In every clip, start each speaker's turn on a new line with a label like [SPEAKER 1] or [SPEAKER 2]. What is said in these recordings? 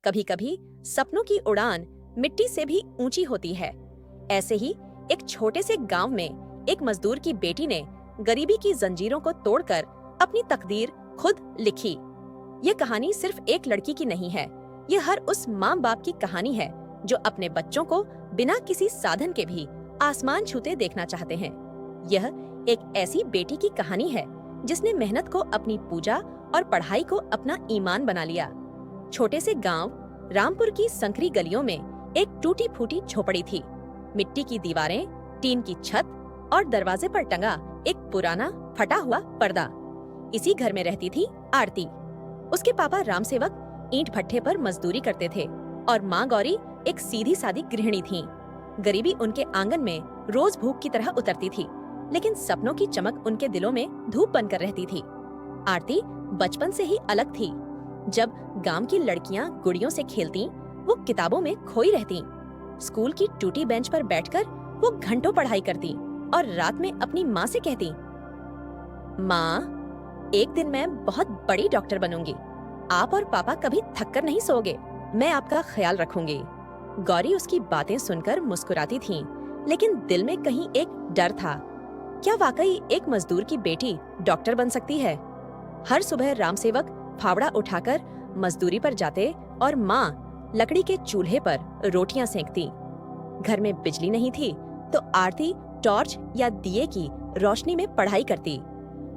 [SPEAKER 1] कभी कभी सपनों की उड़ान मिट्टी से भी ऊंची होती है। ऐसे ही एक छोटे से गांव में एक मजदूर की बेटी ने गरीबी की जंजीरों को तोड़कर अपनी तकदीर खुद लिखी। ये कहानी सिर्फ एक लड़की की नहीं है, ये हर उस माँ बाप की कहानी है जो अपने बच्चों को बिना किसी साधन के भी आसमान छूते देखना चाहते हैं। यह एक ऐसी बेटी की कहानी है जिसने मेहनत को अपनी पूजा और पढ़ाई को अपना ईमान बना लिया। छोटे से गांव रामपुर की संकरी गलियों में एक टूटी फूटी झोपड़ी थी। मिट्टी की दीवारें, टीन की छत और दरवाजे पर टंगा एक पुराना फटा हुआ पर्दा। इसी घर में रहती थी आरती। उसके पापा राम सेवक ईंट भट्ठे पर मजदूरी करते थे और माँ गौरी एक सीधी सादी गृहिणी थीं। गरीबी उनके आंगन में रोज भूख की तरह उतरती थी, लेकिन सपनों की चमक उनके दिलों में धूप बनकर रहती थी। आरती बचपन से ही अलग थी। जब गांव की लड़कियां गुड़ियों से खेलती, वो किताबों में खोई रहती। स्कूल की टूटी बेंच पर बैठकर वो घंटों पढ़ाई करती और रात में अपनी माँ से कहती, माँ, एक दिन मैं बहुत बड़ी डॉक्टर बनूंगी। आप और पापा कभी थक कर नहीं सोओगे। मैं आपका ख्याल रखूंगी। गौरी उसकी बातें सुनकर मुस्कुराती थीं, लेकिन दिल में कहीं एक डर था। क्या वाकई एक मजदूर की बेटी डॉक्टर बन सकती है? हर सुबह राम सेवक फावड़ा उठाकर मजदूरी पर जाते और माँ लकड़ी के चूल्हे पर रोटियां सेंकती। घर में बिजली नहीं थी तो आरती टॉर्च या दिए की रोशनी में पढ़ाई करती।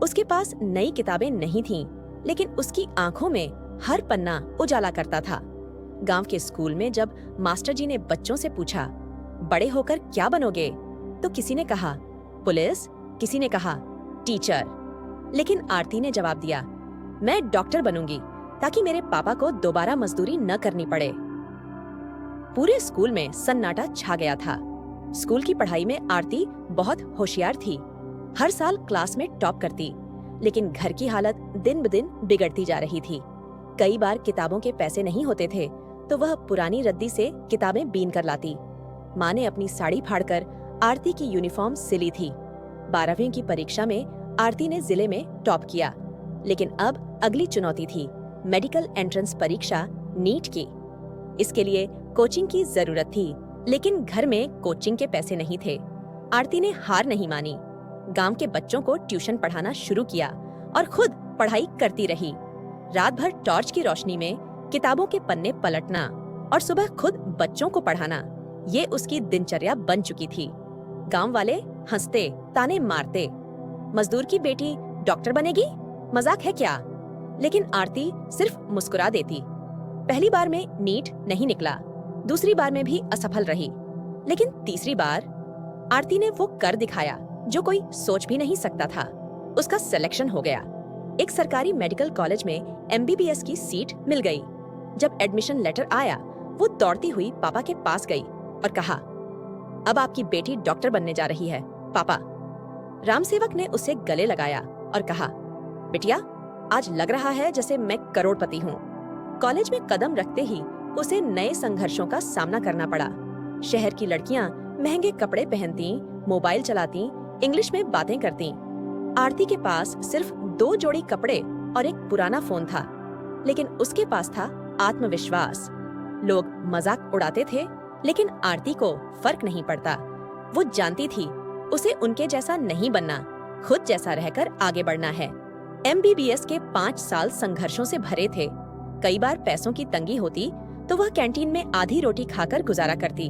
[SPEAKER 1] उसके पास नई किताबें नहीं थीं, लेकिन उसकी आंखों में हर पन्ना उजाला करता था। गांव के स्कूल में जब मास्टर जी ने बच्चों से पूछा, बड़े होकर क्या बनोगे, तो किसी ने कहा पुलिस, किसी ने कहा टीचर। लेकिन आरती ने जवाब दिया, मैं डॉक्टर बनूंगी ताकि मेरे पापा को दोबारा मजदूरी न करनी पड़े। पूरे स्कूल में सन्नाटा छा गया था। स्कूल की पढ़ाई में आरती बहुत होशियार थी। हर साल क्लास में टॉप करती, लेकिन घर की हालत दिन ब दिन बिगड़ती जा रही थी। कई बार किताबों के पैसे नहीं होते थे तो वह पुरानी रद्दी से किताबें बीन कर लाती। माँ ने अपनी साड़ी फाड़कर आरती की यूनिफॉर्म सिली थी। 12वीं की परीक्षा में आरती ने जिले में टॉप किया, लेकिन अब अगली चुनौती थी मेडिकल एंट्रेंस परीक्षा नीट की। इसके लिए कोचिंग की जरूरत थी, लेकिन घर में कोचिंग के पैसे नहीं थे। आरती ने हार नहीं मानी। गांव के बच्चों को ट्यूशन पढ़ाना शुरू किया और खुद पढ़ाई करती रही। रात भर टॉर्च की रोशनी में किताबों के पन्ने पलटना और सुबह खुद बच्चों को पढ़ाना, ये उसकी दिनचर्या बन चुकी थी। गांव वाले हंसते, ताने मारते, मजदूर की बेटी डॉक्टर बनेगी, मजाक है क्या? लेकिन आरती सिर्फ मुस्कुरा देती। पहली बार में नीट नहीं निकला, दूसरी बार में भी असफल रही, लेकिन तीसरी बार आरती ने वो कर दिखाया जो कोई सोच भी नहीं सकता था। उसका सिलेक्शन हो गया। एक सरकारी मेडिकल कॉलेज में MBBS की सीट मिल गई। जब एडमिशन लेटर आया, वो दौड़ती हुई पापा के पास गई और कहा, अब आपकी बेटी डॉक्टर बनने जा रही है पापा। राम सेवक ने उसे गले लगाया और कहा, बिटिया, आज लग रहा है जैसे मैं करोड़पति हूँ। कॉलेज में कदम रखते ही उसे नए संघर्षों का सामना करना पड़ा। शहर की लड़कियां महंगे कपड़े पहनती, मोबाइल चलाती, इंग्लिश में बातें करती। आरती के पास सिर्फ 2 जोड़ी कपड़े और एक पुराना फोन था, लेकिन उसके पास था आत्मविश्वास। लोग मजाक उड़ाते थे, लेकिन आरती को फर्क नहीं पड़ता। वो जानती थी उसे उनके जैसा नहीं बनना, खुद जैसा रहकर आगे बढ़ना है। MBBS के 5 साल संघर्षों से भरे थे। कई बार पैसों की तंगी होती तो वह कैंटीन में आधी रोटी खाकर गुजारा करती।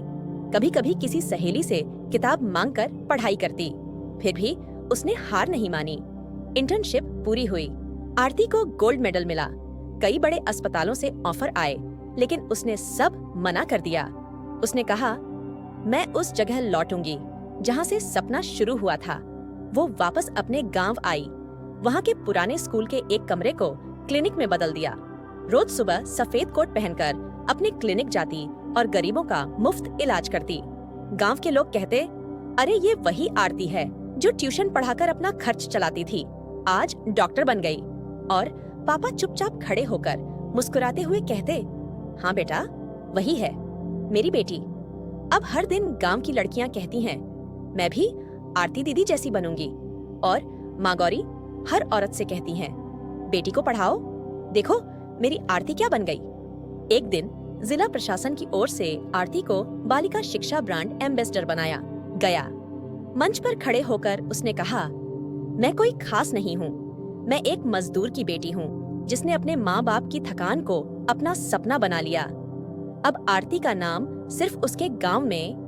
[SPEAKER 1] कभी कभी किसी सहेली से किताब मांगकर पढ़ाई करती। फिर भी उसने हार नहीं मानी। इंटर्नशिप पूरी हुई। आरती को गोल्ड मेडल मिला। कई बड़े अस्पतालों से ऑफर आए, लेकिन उसने सब मना कर दिया। उसने कहा, मैं उस जगह लौटूंगी जहाँ से सपना शुरू हुआ था। वो वापस अपने गांव आई। वहाँ के पुराने स्कूल के एक कमरे को क्लिनिक में बदल दिया। रोज सुबह सफेद कोट पहनकर अपने क्लिनिक जाती और गरीबों का मुफ्त इलाज करती। गांव के लोग कहते, अरे ये वही आरती है जो ट्यूशन पढ़ाकर अपना खर्च चलाती थी, आज डॉक्टर बन गई। और पापा चुपचाप खड़े होकर मुस्कुराते हुए कहते, हाँ बेटा, वही है मेरी बेटी। अब हर दिन गांव की लड़कियां कहती हैं, मैं भी आरती दीदी जैसी बनूंगी। और माँ गौरी हर औरत से कहती हैं, बेटी को पढ़ाओ, देखो मेरी आरती क्या बन गई। एक दिन जिला प्रशासन की ओर से आरती को बालिका शिक्षा ब्रांड एम्बेसडर बनाया गया। मंच पर खड़े होकर उसने कहा, मैं कोई खास नहीं हूँ। मैं एक मजदूर की बेटी हूँ जिसने अपने माँ बाप की थकान को अपना सपना बना लिया। अब आरती का नाम सिर्फ उसके गांव में